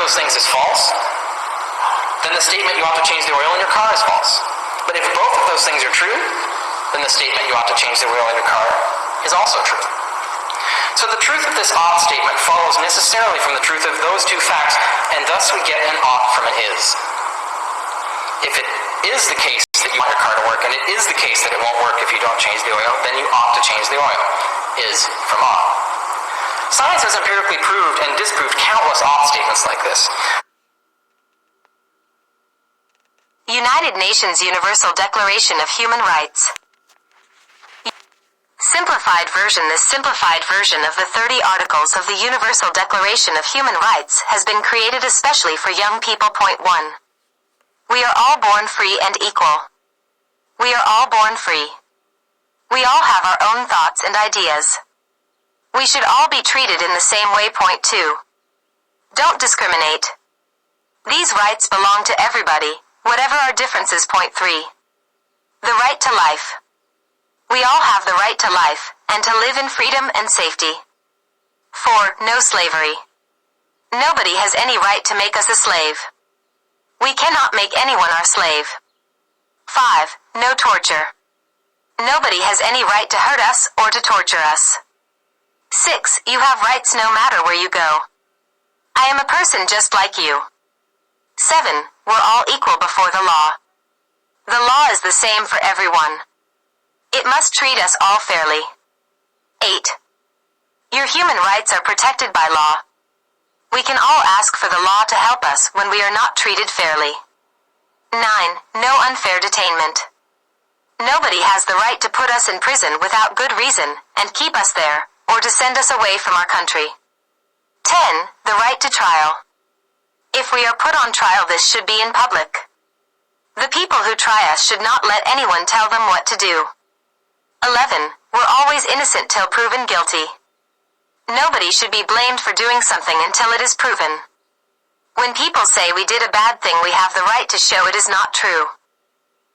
those things is false, then the statement you ought to change the oil in your car is false. But if both of those things are true, then the statement you ought to change the oil in your car is also true. So the truth of this ought statement follows necessarily from the truth of those two facts, and thus we get an ought from an is. If it is the case that you want your car to work, and it is the case that it won't work if you don't change the oil, then you ought to change the oil. Is from ought. Science has empirically proved and disproved countless ought statements like this. United Nations Universal Declaration of Human Rights. Simplified version. This simplified version of the 30 Articles of the Universal Declaration of Human Rights has been created especially for young people. Point 1. We are all born free and equal. We are all born free. We all have our own thoughts and ideas. We should all be treated in the same way. Point 2. Don't discriminate. These rights belong to everybody, whatever our differences. Point 3. The right to life. We all have the right to life, and to live in freedom and safety. 4. No slavery. Nobody has any right to make us a slave. We cannot make anyone our slave. 5. No torture. Nobody has any right to hurt us or to torture us. 6. You have rights no matter where you go. I am a person just like you. 7. We're all equal before the law. The law is the same for everyone. It must treat us all fairly. 8. Your human rights are protected by law. We can all ask for the law to help us when we are not treated fairly. 9. No unfair detainment. Nobody has the right to put us in prison without good reason and keep us there, or to send us away from our country. 10. The right to trial. If we are put on trial, this should be in public. The people who try us should not let anyone tell them what to do. 11. We're always innocent till proven guilty. Nobody should be blamed for doing something until it is proven. When people say we did a bad thing, we have the right to show it is not true.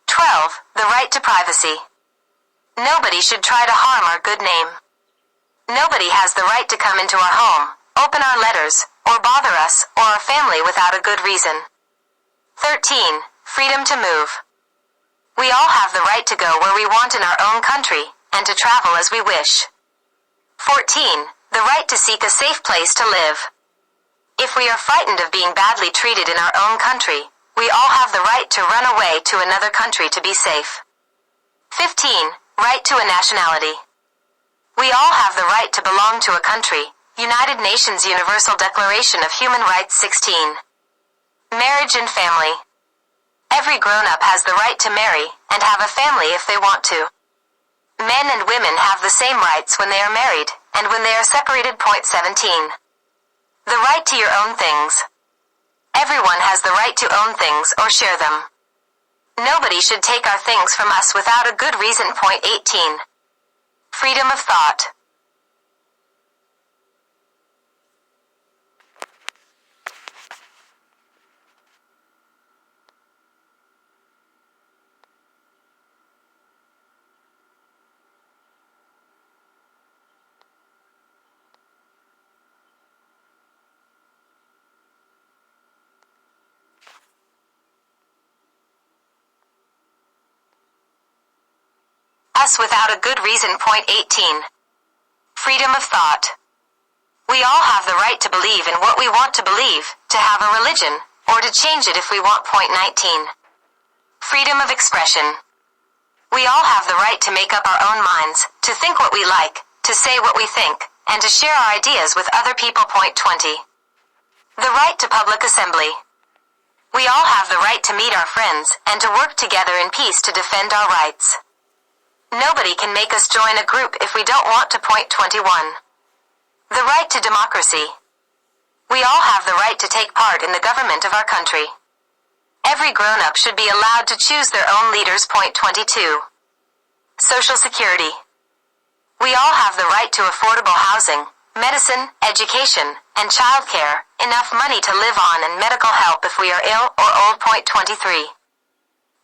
12. The right to privacy. Nobody should try to harm our good name. Nobody has the right to come into our home, open our letters, or bother us or our family without a good reason. 13. Freedom to move. We all have the right to go where we want in our own country, and to travel as we wish. 14. The right to seek a safe place to live. If we are frightened of being badly treated in our own country, we all have the right to run away to another country to be safe. 15. Right to a nationality. We all have the right to belong to a country. United Nations Universal Declaration of Human Rights. 16. Marriage and family. Every grown-up has the right to marry and have a family if they want to. Men and women have the same rights when they are married and when they are separated. Point 17. The right to your own things. Everyone has the right to own things or share them. Nobody should take our things from us without a good reason. Point 18. Freedom of thought. Us without a good reason. Point 18. Freedom of thought. We all have the right to believe in what we want to believe, to have a religion, or to change it if we want. Point 19. Freedom of expression. We all have the right to make up our own minds, to think what we like, to say what we think, and to share our ideas with other people. Point 20. The right to public assembly. We all have the right to meet our friends and to work together in peace to defend our rights. Nobody can make us join a group if we don't want to. Point 21. The right to democracy. We all have the right to take part in the government of our country. Every grown-up should be allowed to choose their own leaders. Point 22. Social security. We all have the right to affordable housing, medicine, education, and childcare, enough money to live on, and medical help if we are ill or old. Point 23.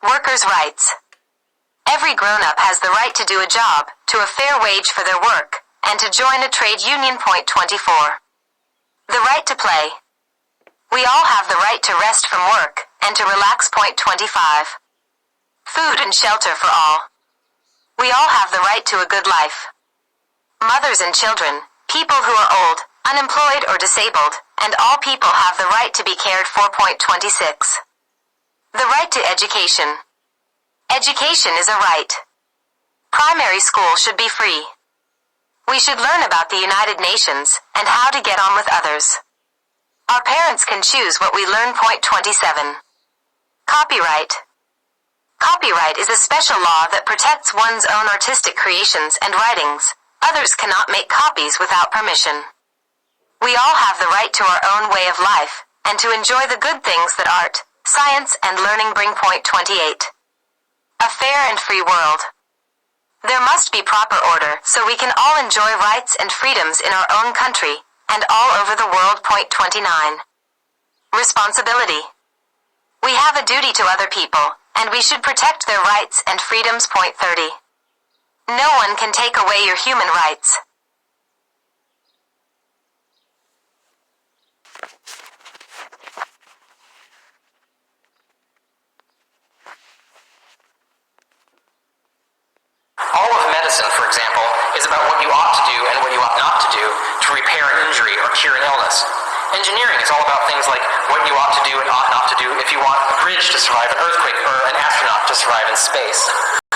Workers' rights. Every grown-up has the right to do a job, to a fair wage for their work, and to join a trade union. Point 24. The right to play. We all have the right to rest from work and to relax. Point 25. Food and shelter for all. We all have the right to a good life. Mothers and children, people who are old, unemployed or disabled, and all people have the right to be cared for. Point 26. The right to education. Education is a right. Primary school should be free. We should learn about the United Nations and how to get on with others. Our parents can choose what we learn. Point 27. Copyright. Copyright is a special law that protects one's own artistic creations and writings. Others cannot make copies without permission. We all have the right to our own way of life and to enjoy the good things that art, science, and learning bring. Point 28. A fair and free world. There must be proper order so we can all enjoy rights and freedoms in our own country and all over the world. Point 29. Responsibility. We have a duty to other people, and we should protect their rights and freedoms. Point 30. No one can take away your human rights. All of medicine, for example, is about what you ought to do and what you ought not to do to repair an injury or cure an illness. Engineering is all about things like what you ought to do and ought not to do if you want a bridge to survive an earthquake or an astronaut to survive in space.